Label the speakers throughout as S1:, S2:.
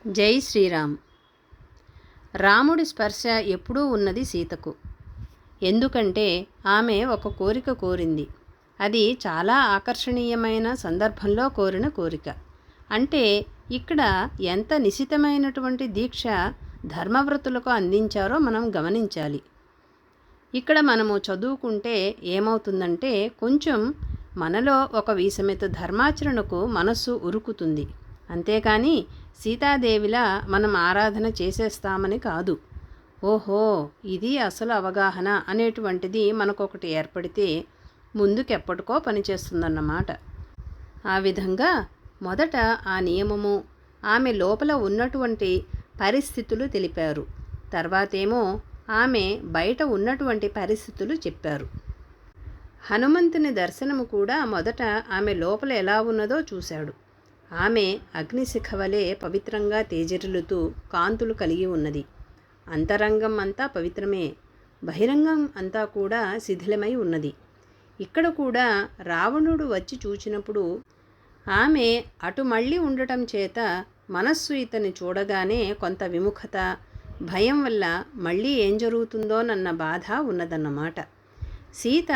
S1: జై శ్రీరామ్. రాముడి స్పర్శ ఎప్పుడూ ఉన్నది సీతకు. ఎందుకంటే ఆమె ఒక కోరిక కోరింది. అది చాలా ఆకర్షణీయమైన సందర్భంలో కోరిన కోరిక. అంటే ఇక్కడ ఎంత నిశితమైనటువంటి దీక్ష ధర్మవ్రతులకు అందించారో మనం గమనించాలి. ఇక్కడ మనము చదువుకుంటే ఏమవుతుందంటే కొంచెం మనలో ఒక వీసమెత ధర్మాచరణకు మనస్సు ఉరుకుతుంది. అంతేకాని సీతాదేవిలా మనం ఆరాధన చేసేస్తామని కాదు. ఓహో, ఇది అసలు అవగాహన అనేటువంటిది మనకొకటి ఏర్పడితే ముందుకెప్పటికో పనిచేస్తుందన్నమాట. ఆ విధంగా మొదట ఆ నియమము, ఆమె లోపల ఉన్నటువంటి పరిస్థితులు తెలిపారు. తర్వాతేమో ఆమె బయట ఉన్నటువంటి పరిస్థితులు చెప్పారు. హనుమంతుని దర్శనము కూడా మొదట ఆమె లోపల ఎలా ఉన్నదో చూశాడు. ఆమె అగ్నిశిఖ వలె పవిత్రంగా తేజరిల్లుతూ కాంతులు కలిగి ఉన్నది. అంతరంగం అంతా పవిత్రమే, బహిరంగం అంతా కూడా శిథిలమై ఉన్నది. ఇక్కడ కూడా రావణుడు వచ్చి చూచినప్పుడు ఆమె అటు మళ్ళీ ఉండటం చేత మనస్సు ఇతన్ని చూడగానే కొంత విముఖత, భయం వల్ల మళ్ళీ ఏం జరుగుతుందోనన్న బాధ ఉన్నదన్నమాట. సీత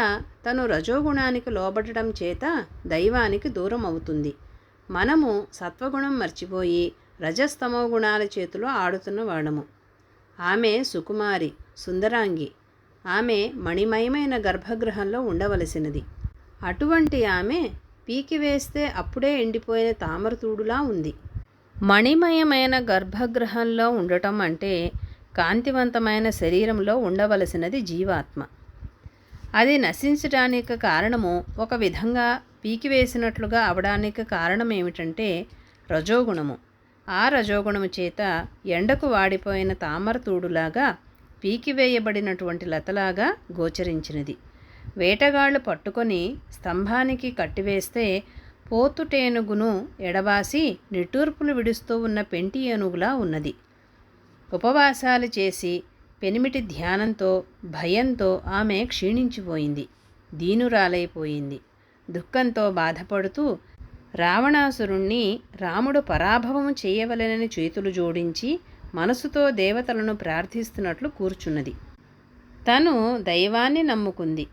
S1: తను రజోగుణానికి లోబడటం చేత దైవానికి దూరం అవుతుంది. మనము సత్వగుణం మర్చిపోయి రజస్తమో గుణాల చేతిలో ఆడుతున్న వాడము. ఆమె సుకుమారి, సుందరాంగి. ఆమె మణిమయమైన గర్భగృహంలో ఉండవలసినది. అటువంటి ఆమె పీకివేస్తే అప్పుడే ఎండిపోయిన తామరతూడులా ఉంది. మణిమయమైన గర్భగృహంలో ఉండటం అంటే కాంతివంతమైన శరీరంలో ఉండవలసినది జీవాత్మ. అది నశించడానికి కారణము, ఒక విధంగా పీకివేసినట్లుగా అవడానికి కారణం ఏమిటంటే రజోగుణము. ఆ రజోగుణము చేత ఎండకు వాడిపోయిన తామరతూడులాగా, పీకివేయబడినటువంటి లతలాగా గోచరించినది. వేటగాళ్ళు పట్టుకొని స్తంభానికి కట్టివేస్తే పోతుటేనుగును ఎడబాసి నిట్టూర్పులు విడుస్తూ ఉన్న పెంటి ఏనుగులా ఉన్నది. ఉపవాసాలు చేసి పెనిమిటి ధ్యానంతో, భయంతో ఆమె క్షీణించిపోయింది, దీనురాలైపోయింది. దుఃఖంతో బాధపడుతూ రావణాసురుణ్ణి రాముడు పరాభవము చేయవలెనని చేతులు జోడించి మనసుతో దేవతలను ప్రార్థిస్తున్నట్లు కూర్చున్నది. తను దైవాన్ని నమ్ముకుంది.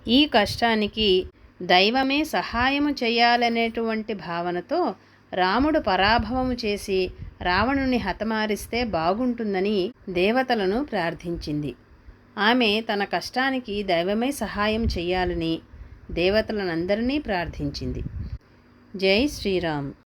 S1: ఈ కష్టానికి దైవమే సహాయము చేయాలనేటువంటి భావనతో రాముడు పరాభవము చేసి రావణుని హతమారిస్తే బాగుంటుందని దేవతలను ప్రార్థించింది. ఆమె తన కష్టానికి దైవమే సహాయం చేయాలని దేవతలనందరినీ ప్రార్థించింది. జై శ్రీరామ్.